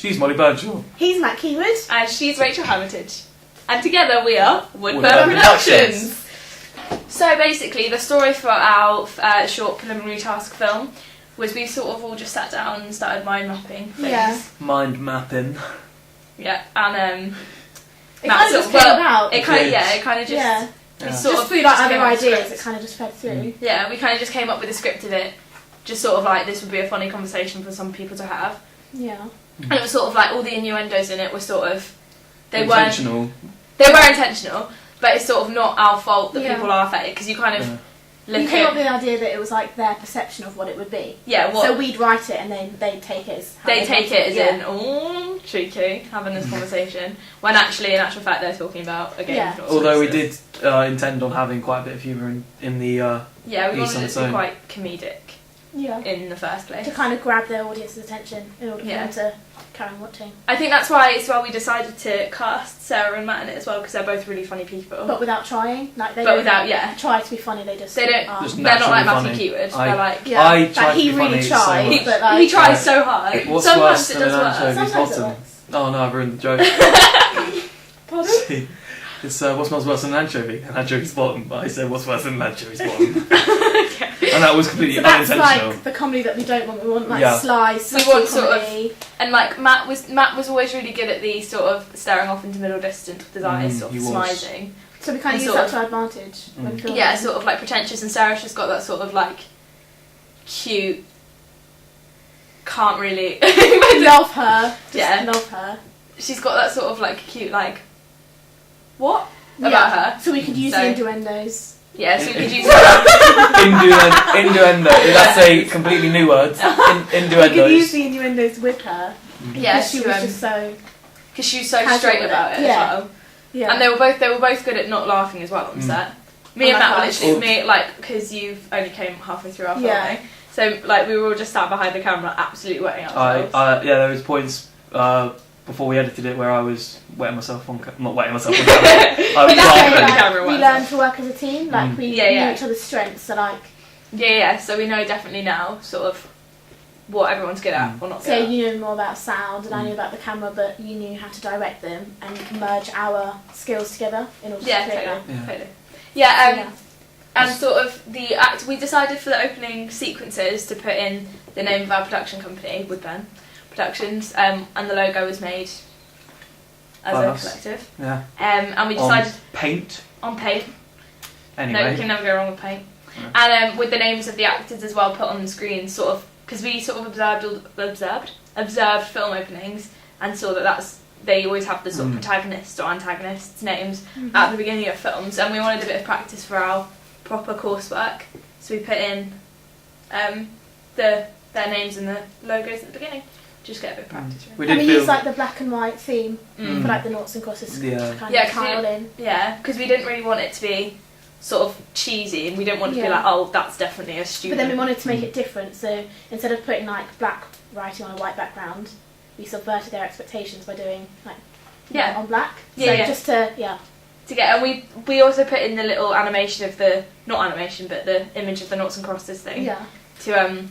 She's Molly Birdshaw. He's Matt Keywood. And she's Rachel Hermitage. And together we are Woodburn Productions. So basically, the story for our short preliminary task film was we sort of all just sat down and started mind mapping things. Yeah. Mind mapping. Yeah, and It kind of just came about. It kind of just... Yeah. We Yeah. sort Just of through like just other came up with ideas, scripts. it kind of just fed through. Yeah, we kind of just came up with a script of it. Just sort of like, this would be a funny conversation for some people to have. Yeah. And it was sort of like, all the innuendos in it were sort of... They were Intentional. intentional, but it's sort of not our fault that Yeah. people laugh at it, because you kind of look You came up at... with the idea that it was like their perception of what it would be. Yeah, what... So we'd write it and then they'd take it as... how They take it as yeah. in, oh, cheeky, having this conversation, when actually, in actual fact, they're talking about a game. Yeah. of Noughts Although we Crossers. did intend on having quite a bit of humour in the... Yeah, we piece wanted on it its to be own. quite comedic Yeah. in the first place. To kind of grab their audience's attention in order for Yeah. them to carry on watching. I think that's why as well we decided to cast Sarah and Matt in it as well, because they're both really funny people. But without trying. Like they But don't without, yeah. try to be funny, they just They don't- are. Just They're not like naturally Matthew funny. Keywood. I- They're like... Yeah. I Like, tried he to be really funny so tried, much. but like... he tries so hard. What's Sometimes worse it than does an work. anchovy's Sometimes it bottom? works. Oh no, I've ruined the joke. Pardon? See, it's what smells worse than an anchovy? An anchovy's bottom, but I said what's worse than an anchovy's bottom? And that was completely So that's unintentional. like the comedy that we don't want. We want like Yeah. sly, We subtle want sort of- comedy. And like Matt was always really good at the sort of staring off into middle distance with his eyes sort of he was. smizing. So we kind of And use sort that of- to our advantage when filming. Yeah, sort of like pretentious, and Sarah's just got that sort of like cute, can't really... Love her. Just Yeah. love her. She's got that sort of like cute like... What? Yeah. About her. So we could use So- the innuendos. Yeah, so we could use... Innuendo. That's a completely new word. We could use Innuendos. the innuendos with her. Yeah, Because she was just so... because she was so casual straight with about it. it Yeah. as well. Yeah. And they were both good at not laughing as well on set. Me and Oh my Matt were gosh. literally, me, like, because you've only came halfway through our Yeah. filming, so like we were all just sat behind the camera absolutely wetting ourselves. Yeah, there was points before we edited it where I was wetting myself on not wetting myself on camera. I was But that's laughing. okay, like, camera we works. learned to work as a team. Like we Yeah, yeah. knew each other's strengths. So like, Yeah, so we know definitely now sort of what everyone's good at or not good so at. you knew more about sound and I knew about the camera, but you knew how to direct them and merge our skills together in order Yeah, to create totally. Yeah. Totally. Yeah, Yeah. and sort of the act. We decided for the opening sequences to put in the name of our production company, Woodburn Productions, and the logo was made as By a us. collective. Yeah. And we decided Paint. on paint. No, you Anyway. can never go wrong with paint. Yeah. And with the names of the actors as well put on the screen, sort of because we sort of observed film openings and saw that they always have the sort of protagonists or antagonists names at the beginning of films, and we wanted a bit of practice for our proper coursework, so we put in their names and the logos at the beginning. Just get a bit of practice. Really. We And did we feel. used like the black and white theme Mm. for like the noughts and crosses Yeah. to kind Yeah, of 'cause tile in. Yeah, because we didn't really want it to be sort of cheesy, and we didn't want it to be Yeah. like, oh, that's definitely a But student. then we wanted to make it different, so instead of putting like black writing on a white background, we subverted their expectations by doing like Yeah. white on black. Yeah, So yeah. just to to get, and we also put in the little animation of the, not animation, but the image of the noughts and crosses thing to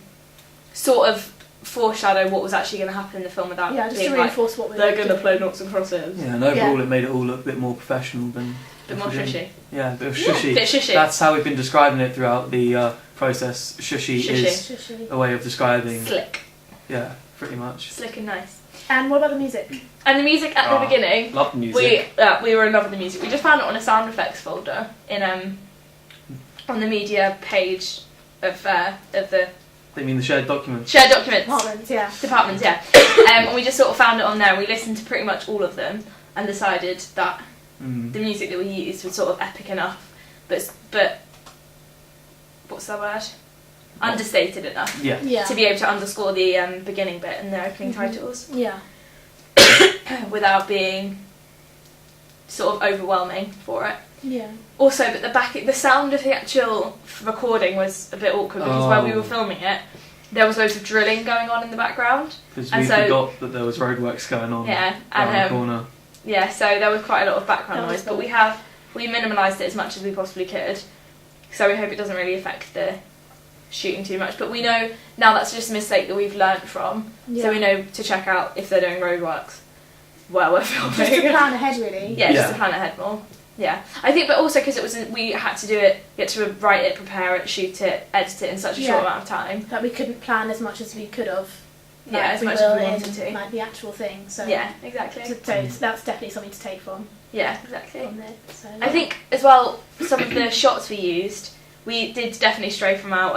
sort of foreshadow what was actually going to happen in the film without just being to like, reinforce what we they're were going to doing. play noughts and crosses. Yeah, and overall it made it all look a bit more professional than. A bit more shushy. Yeah, a bit of Yeah, shushy. bit shushy. That's how we've been describing it throughout the process. Shushy Shushy. is Shushy. a way of describing. Slick. Yeah, pretty much. Slick and nice. And what about the music? And the music at the beginning, Love the music. we were in love with the music. We just found it on a sound effects folder in on the media page of the They mean the shared documents. shared documents. Departments, Yeah. And we just sort of found it on there. We listened to pretty much all of them and decided that the music that we used was sort of epic enough, but what's the word? Understated enough Yeah. to be able to underscore the beginning bit and the opening titles Yeah. without being sort of overwhelming for it. Yeah. Also, but the sound of the actual recording was a bit awkward because while we were filming it, there was loads of drilling going on in the background. Because And we so- forgot that there was roadworks going on Yeah, around the and corner. yeah, so there was quite a lot of background That was noise, but we minimalised it as much as we possibly could. So we hope it doesn't really affect the shooting too much. But we know now that's just a mistake that we've learnt from. Yeah. So we know to check out if they're doing roadworks while we're filming. Just to plan ahead, really. Yeah, just to plan ahead more. Yeah, I think, but also because we had to do it, you had to write it, prepare it, shoot it, edit it in such a short amount of time. That we couldn't plan as much as we could have. Yeah, as much as we wanted to. Like the actual thing. So yeah, exactly. So that's definitely something to take from. Yeah, exactly. From it, so. I think as well, some of the shots we used, we did definitely stray from our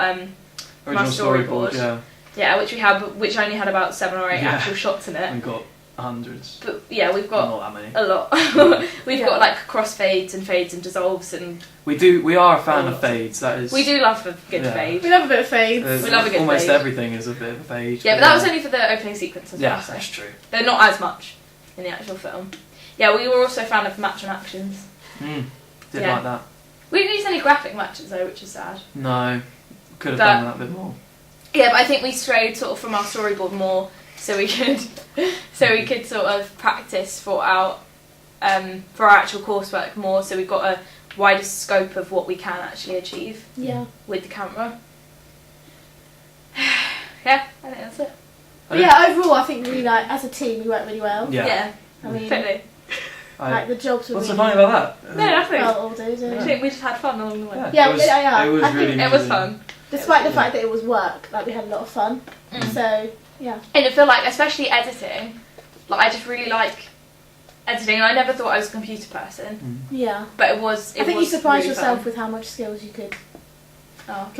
storyboard. Yeah, which only had about 7 or 8 actual shots in it. We got hundreds. But yeah, we've got not that many. a lot. We've got like crossfades and dissolves and. We are a fan of fades. That is. We do love a good fade. We love a bit of fades. We love a good almost fade. everything is a bit of a fade. Yeah, but that was only for the opening sequence as well. Yeah, So. that's true. They're not as much in the actual film. Yeah, we were also a fan of match and actions. Did Yeah. like that. We didn't use any graphic matches though, which is sad. No, could have done that a bit more. Yeah, but I think we strayed sort of from our storyboard more, so we could sort of practice for our actual coursework more. So we got a wider scope of what we can actually achieve. Yeah. With the camera. Yeah, I think that's it. Yeah, overall, I think we as a team we worked really well. Yeah. I mean, totally. like the jobs were. What's so really funny about that? No, nothing. Well, all those. I think we just had fun along the way. Yeah, it was I really think it was fun. Despite the fact that it was work, like we had a lot of fun. So yeah. And I feel like, especially editing, like I just really like editing. I never thought I was a computer person. Yeah. But it was. I think you surprised really yourself fun. with how much skills you could. Well,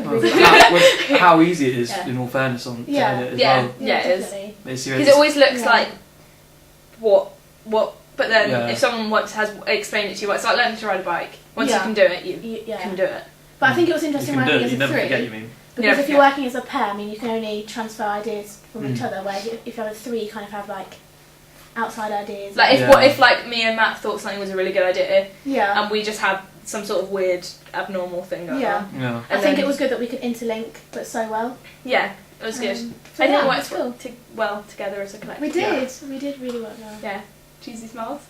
how easy it is, in all fairness, on to edit as well. Yeah, it is. Because it always looks like what, but then if someone has explained it to you, it's like learning to ride a bike. Once you can do it, you can do it. But I think it was interesting working as a never three. Forget, you mean. Because if you're working as a pair, I mean, you can only transfer ideas from each other. Where if you're a three, you kind of have like outside ideas. Like if like me and Matt thought something was a really good idea, and we just had some sort of weird abnormal thing going on. Yeah. I think it was good that we could interlink, but so well. Yeah, it was good. So I think yeah, it worked well together as a collective. We did really well. Yeah, cheesy smiles.